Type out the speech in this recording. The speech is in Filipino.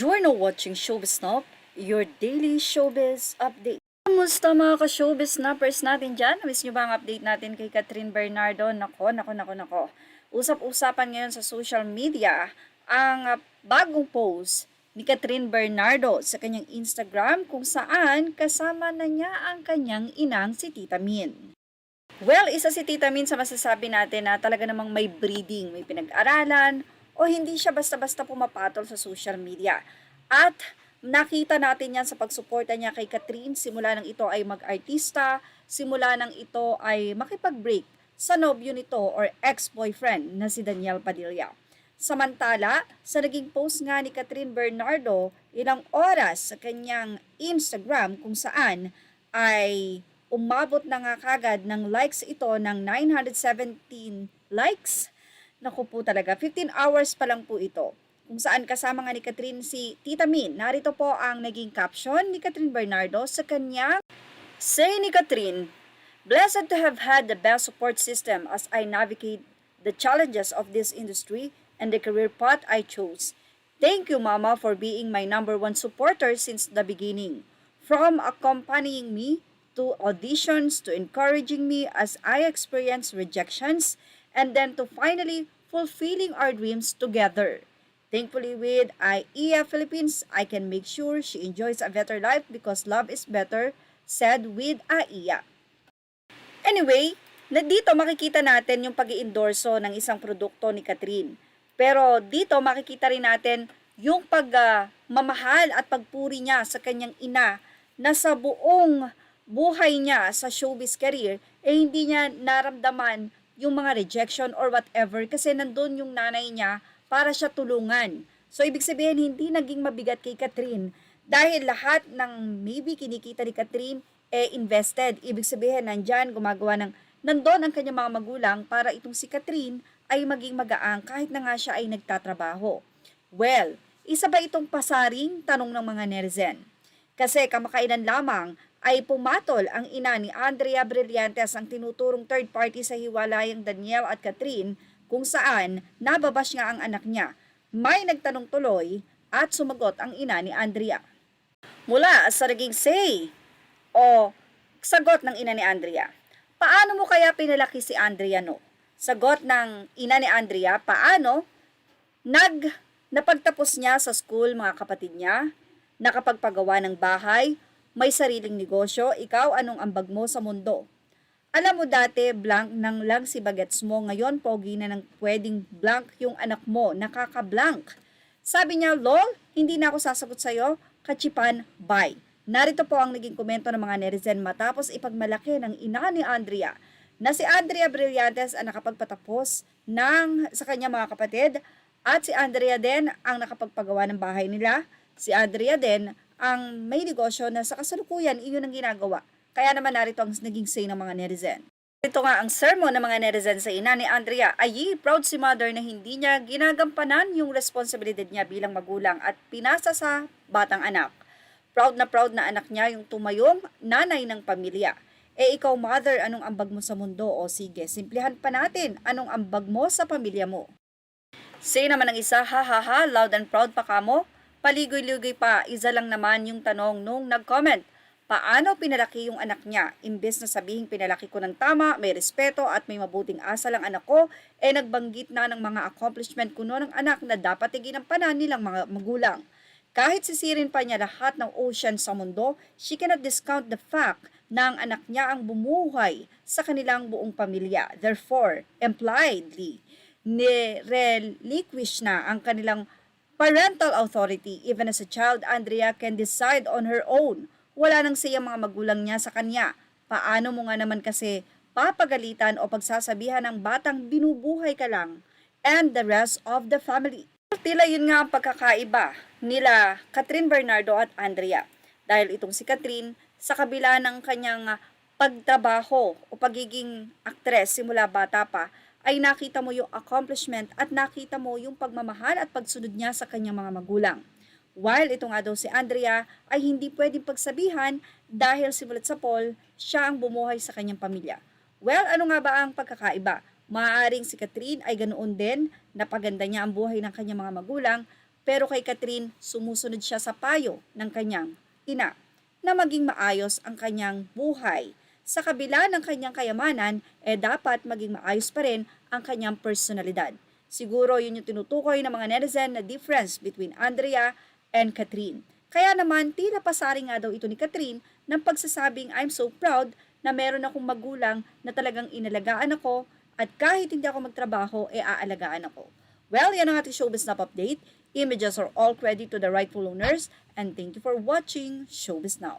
You're now watching Showbiz Snob, your daily showbiz update. Kamusta mga ka-showbiz snappers natin dyan? Miss nyo ba ang update natin kay Catherine Bernardo? Nako. Usap-usapan ngayon sa social media ang bagong post ni Catherine Bernardo sa kanyang Instagram kung saan kasama na niya ang kanyang inang si Tita Min. Well, isa si Tita Min sa masasabi natin na talaga namang may breeding, may pinag-aralan, o hindi siya basta-basta pumapatol sa social media. At nakita natin yan sa pagsuporta niya kay Catherine simula nang ito ay mag-artista, simula nang ito ay makipag-break sa nobyo nito or ex-boyfriend na si Daniel Padilla. Samantala, sa naging post nga ni Catherine Bernardo, ilang oras sa kanyang Instagram kung saan ay umabot na nga kagad ng likes ito ng 917 likes. Naku po talaga, 15 hours pa lang po ito. Kung saan kasama nga ni Catherine si Tita Min. Narito po ang naging caption ni Catherine Bernardo sa kanyang say ni Catherine, "Blessed to have had the best support system as I navigate the challenges of this industry and the career path I chose. Thank you, Mama, for being my #1 supporter since the beginning. From accompanying me to auditions to encouraging me as I experience rejections and then to finally fulfilling our dreams together. Thankfully with IEA Philippines, I can make sure she enjoys a better life because love is better," said with IEA. Anyway, dito makikita natin yung pag-iendorso ng isang produkto ni Catherine. Pero dito makikita rin natin yung pagmamahal at pagpuri niya sa kanyang ina na sa buong buhay niya sa showbiz career, hindi niya naramdaman yung mga rejection or whatever kasi nandun yung nanay niya para siya tulungan. So, ibig sabihin, hindi naging mabigat kay Catherine dahil lahat ng maybe kinikita ni Catherine, invested. Ibig sabihin, nandyan, nandun ang kanyang mga magulang para itong si Catherine ay maging magaang kahit na nga siya ay nagtatrabaho. Well, isa ba itong pasaring tanong ng mga netizen? Kasi kamakailan lamang ay pumatol ang ina ni Andrea Brillantes ang tinuturong third party sa hiwalayang Daniel at Catherine kung saan nababash nga ang anak niya. May nagtanong tuloy at sumagot ang ina ni Andrea. Mula sa naging say o sagot ng ina ni Andrea, "Paano mo kaya pinalaki si Andrea no?" Sagot ng ina ni Andrea, "Paano? Napagtapos niya sa school mga kapatid niya, nakapagpagawa ng bahay, may sariling negosyo, ikaw anong ambag mo sa mundo? Alam mo dati blank nang lang si bagets mo, ngayon pogi na ng pwedeng blank yung anak mo, nakaka-blank." Sabi niya, "Lol, hindi na ako sasagot sa'yo, kachipan, bye." Narito po ang naging komento ng mga netizen matapos ipagmalaki ng ina ni Andrea na si Andrea Brillantes ang nakapagpatapos sa kanya mga kapatid at si Andrea din ang nakapagpagawa ng bahay nila. Si Andrea din ang may negosyo na sa kasalukuyan iyon ang ginagawa. Kaya naman narito ang naging say ng mga netizen. Ito nga ang sermon ng mga netizen sa ina ni Andrea. Ay proud si mother na hindi niya ginagampanan yung responsibilidad niya bilang magulang at pinasa sa batang anak. Proud na anak niya yung tumayong nanay ng pamilya. Ikaw mother, anong ambag mo sa mundo? O sige, simplihan pa natin, anong ambag mo sa pamilya mo? Say naman ng isa, "Ha ha ha, loud and proud pa kamo?" Paligoy-ligoy pa, isa lang naman yung tanong nung nag-comment. Paano pinalaki yung anak niya? Imbes na sabihing pinalaki ko ng tama, may respeto at may mabuting asal ang anak ko, nagbanggit na ng mga accomplishment kuno ng anak na dapat iginampanan nilang mga magulang. Kahit sisirin pa niya lahat ng ocean sa mundo, she cannot discount the fact na ang anak niya ang bumuhay sa kanilang buong pamilya. Therefore, impliedly, ni-relinquish na ang kanilang parental authority. Even as a child, Andrea can decide on her own. Wala nang siyang mga magulang niya sa kanya. Paano mo nga naman kasi papagalitan o pagsasabihan ng batang binubuhay ka lang and the rest of the family? Tila yun nga ang pagkakaiba nila Catherine Bernardo at Andrea. Dahil itong si Catherine, sa kabila ng kanyang pagtrabaho o pagiging aktres simula bata pa, ay nakita mo yung accomplishment at nakita mo yung pagmamahal at pagsunod niya sa kanyang mga magulang. While ito nga daw si Andrea ay hindi pwedeng pagsabihan dahil simulat sa Paul, siya ang bumuhay sa kanyang pamilya. Well, ano nga ba ang pagkakaiba? Maaaring si Catherine ay ganoon din, napaganda niya ang buhay ng kanyang mga magulang, Pero kay Catherine, sumusunod siya sa payo ng kanyang ina na maging maayos ang kanyang buhay. Sa kabila ng kanyang kayamanan, dapat maging maayos pa rin ang kanyang personalidad. Siguro yun yung tinutukoy ng mga netizen na difference between Andrea and Catherine. Kaya naman, tila pasari nga daw ito ni Catherine ng pagsasabing I'm so proud na meron akong magulang na talagang inalagaan ako at kahit hindi ako magtrabaho, aalagaan ako. Well, yan ang ating Showbiz Snap update. Images are all credit to the rightful owners and thank you for watching Showbiz Now.